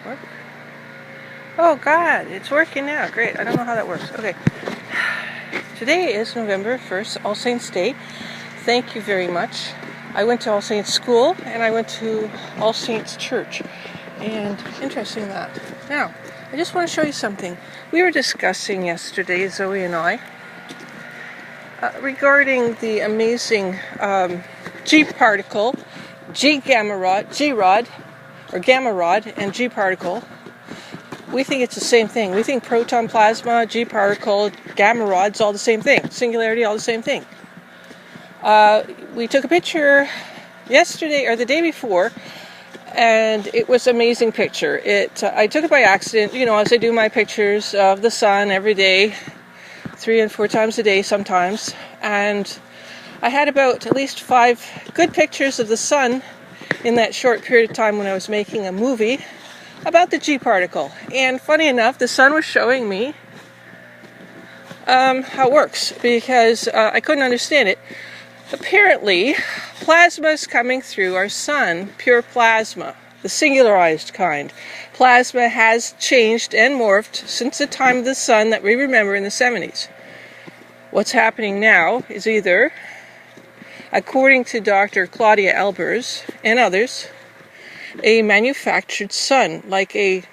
Work? Oh God, it's working now. Great. I don't know how that works. Okay. Today is November 1st, All Saints Day. Thank you very much. I went to All Saints School and I went to All Saints Church. And interesting that. Now, I just want to show you something. We were discussing yesterday, Zoe and I, regarding the amazing G particle, G gamma rod, or gamma rod, and G particle. We think it's the same thing. We think proton plasma, G particle, gamma rod's all the same thing. Singularity, all the same thing. We took a picture yesterday or the day before, and it was an amazing picture. I took it by accident, as I do my pictures of the sun every day, 3 and 4 times a day sometimes. And I had about at least 5 good pictures of the sun in that short period of time when I was making a movie about the G particle. And funny enough, the sun was showing me how it works, because I couldn't understand it. Apparently, plasma is coming through our sun, pure plasma, the singularized kind. Plasma has changed and morphed since the time of the sun that we remember in the 70s. What's happening now is either, according to Dr. Claudia Albers and others, a manufactured sun, like a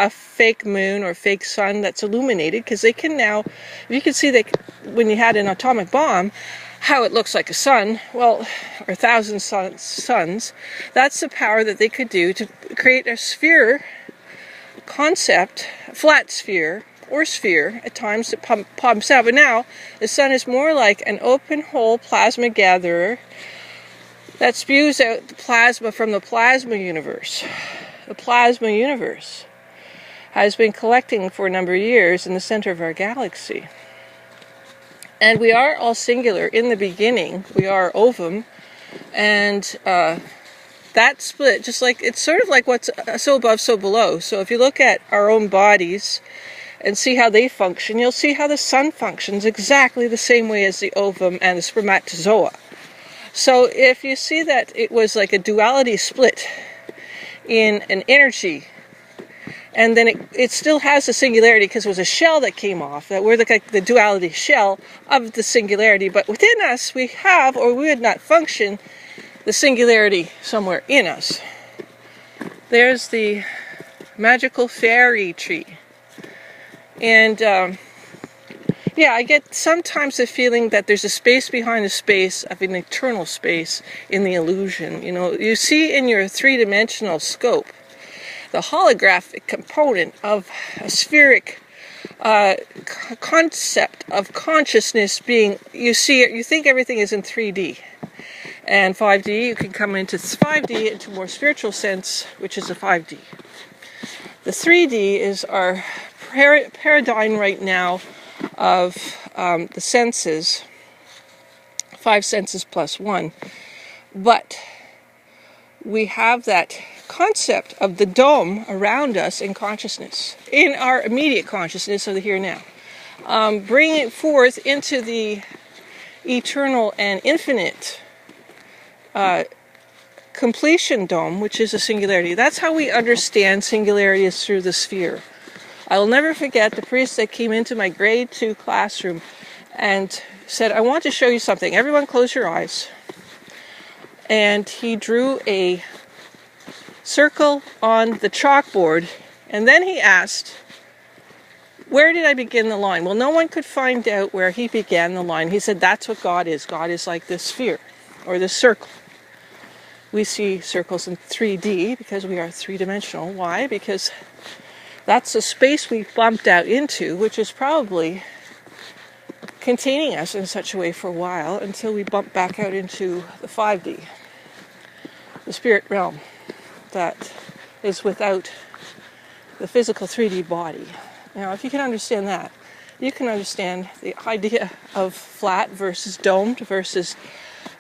fake moon or fake sun that's illuminated, because they can now, you can see that when you had an atomic bomb, how it looks like a sun, well, or 1,000 suns, that's the power that they could do to create a sphere concept, a flat sphere, or sphere, at times it pumps out. But now, the sun is more like an open hole plasma gatherer that spews out the plasma from the plasma universe. The plasma universe has been collecting for a number of years in the center of our galaxy. And we are all singular in the beginning. We are ovum. And that split, just like, it's sort of like what's so above, so below. So if you look at our own bodies and see how they function, you'll see how the sun functions exactly the same way as the ovum and the spermatozoa. So if you see that it was like a duality split in an energy, and then it still has a singularity because it was a shell that came off, that we're like the duality shell of the singularity, but within us we have, or we would not function, the singularity somewhere in us. There's the magical fairy tree. And I get sometimes the feeling that there's a space behind the space of an eternal space in the illusion. You see in your 3-dimensional scope the holographic component of a spheric concept of consciousness being, you think everything is in 3D. And 5D, you can come into 5D into a more spiritual sense, which is a 5D. The 3D is our paradigm right now of the senses, 5 senses plus 1. But we have that concept of the dome around us in consciousness, in our immediate consciousness of the here and now. Bring it forth into the eternal and infinite completion dome, which is a singularity. That's how we understand singularity, is through the sphere. I will never forget the priest that came into my grade 2 classroom and said, "I want to show you something. Everyone close your eyes." And he drew a circle on the chalkboard, and then he asked, "Where did I begin the line?" Well, no one could find out where he began the line. He said, "That's what God is. God is like this sphere, or this circle." We see circles in 3D because we are 3-dimensional. Why? Because that's the space we bumped out into, which is probably containing us in such a way for a while until we bump back out into the 5D, the spirit realm that is without the physical 3D body. Now, if you can understand that, you can understand the idea of flat versus domed versus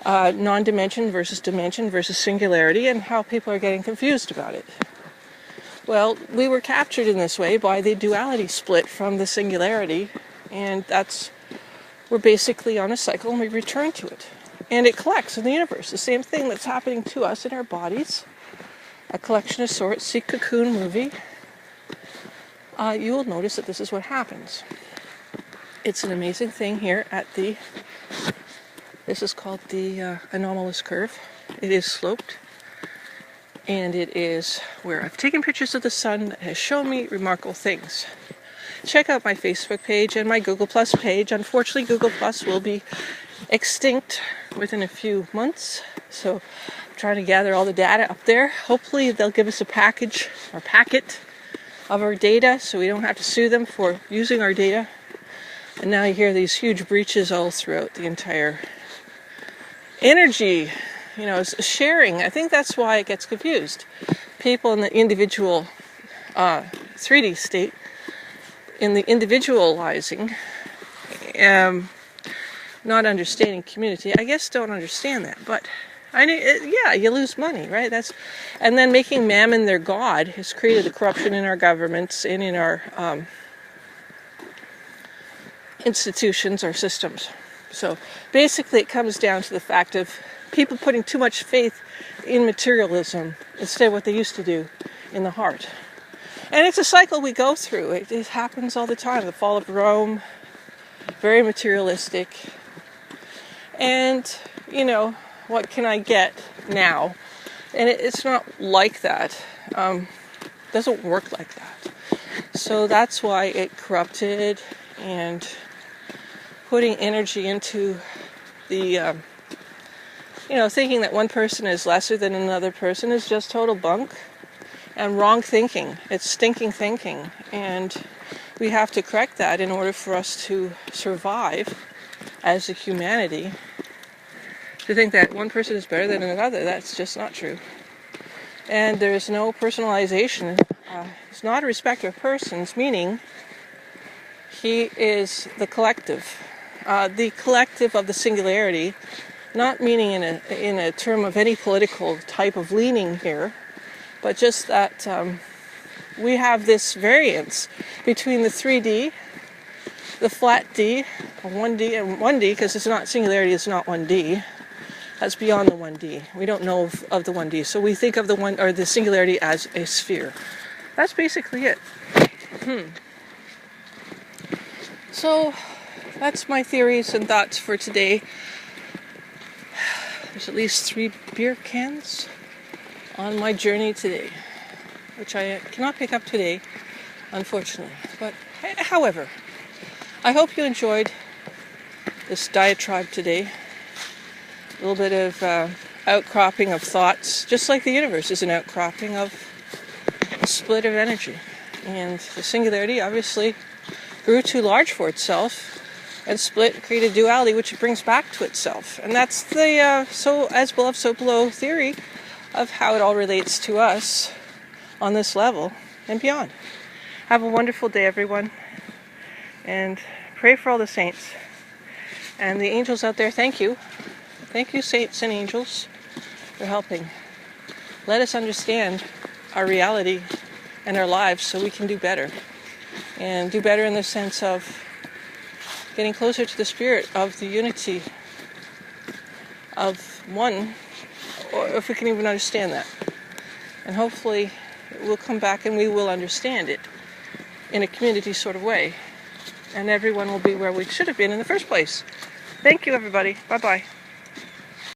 non-dimension versus dimension versus singularity, and how people are getting confused about it. Well, we were captured in this way by the duality split from the singularity, and we're basically on a cycle, and we return to it. And it collects in the universe. The same thing that's happening to us in our bodies a collection of sorts, see Cocoon movie, you will notice that this is what happens. It's an amazing thing here at this is called the anomalous curve. It is sloped, and it is where I've taken pictures of the sun that has shown me remarkable things. Check out my Facebook page and my Google Plus page. Unfortunately, Google Plus will be extinct within a few months, so I'm trying to gather all the data up there. Hopefully they'll give us a packet of our data so we don't have to sue them for using our data. And now you hear these huge breaches all throughout the entire energy, sharing. I think that's why it gets confused. People in the individual 3D state, in the individualizing, not understanding community, I guess don't understand that. But you lose money, right? And then making mammon their god has created the corruption in our governments and in our institutions, our systems. So basically it comes down to the fact of people putting too much faith in materialism instead of what they used to do in the heart. And it's a cycle we go through. It happens all the time. The fall of Rome, very materialistic. And, what can I get now? And it's not like that. It doesn't work like that. So that's why it corrupted, and putting energy into the, thinking that one person is lesser than another person is just total bunk and wrong thinking. It's stinking thinking. And we have to correct that in order for us to survive as a humanity. To think that one person is better than another, that's just not true. And there's no personalization. It's not a respect of persons, meaning he is the collective. The collective of the singularity, not meaning in a term of any political type of leaning here, but just that we have this variance between the 3D, the flat D, 1D, and 1D, because it's not singularity, it's not 1D. That's beyond the 1D. We don't know of the 1D, so we think of the singularity as a sphere. That's basically it. So that's my theories and thoughts for today. There's at least 3 beer cans on my journey today, which I cannot pick up today, unfortunately. But however, I hope you enjoyed this diatribe today. A little bit of outcropping of thoughts, just like the universe is an outcropping of a split of energy. And the singularity obviously grew too large for itself and split, created duality, which it brings back to itself. And that's the so as above, so below theory of how it all relates to us on this level and beyond. Have a wonderful day, everyone, and pray for all the saints and the angels out there. Thank you. Thank you, saints and angels, for helping. Let us understand our reality and our lives so we can do better. And do better in the sense of getting closer to the spirit of the unity of one, or if we can even understand that. And hopefully we'll come back and we will understand it in a community sort of way. And everyone will be where we should have been in the first place. Thank you, everybody. Bye-bye.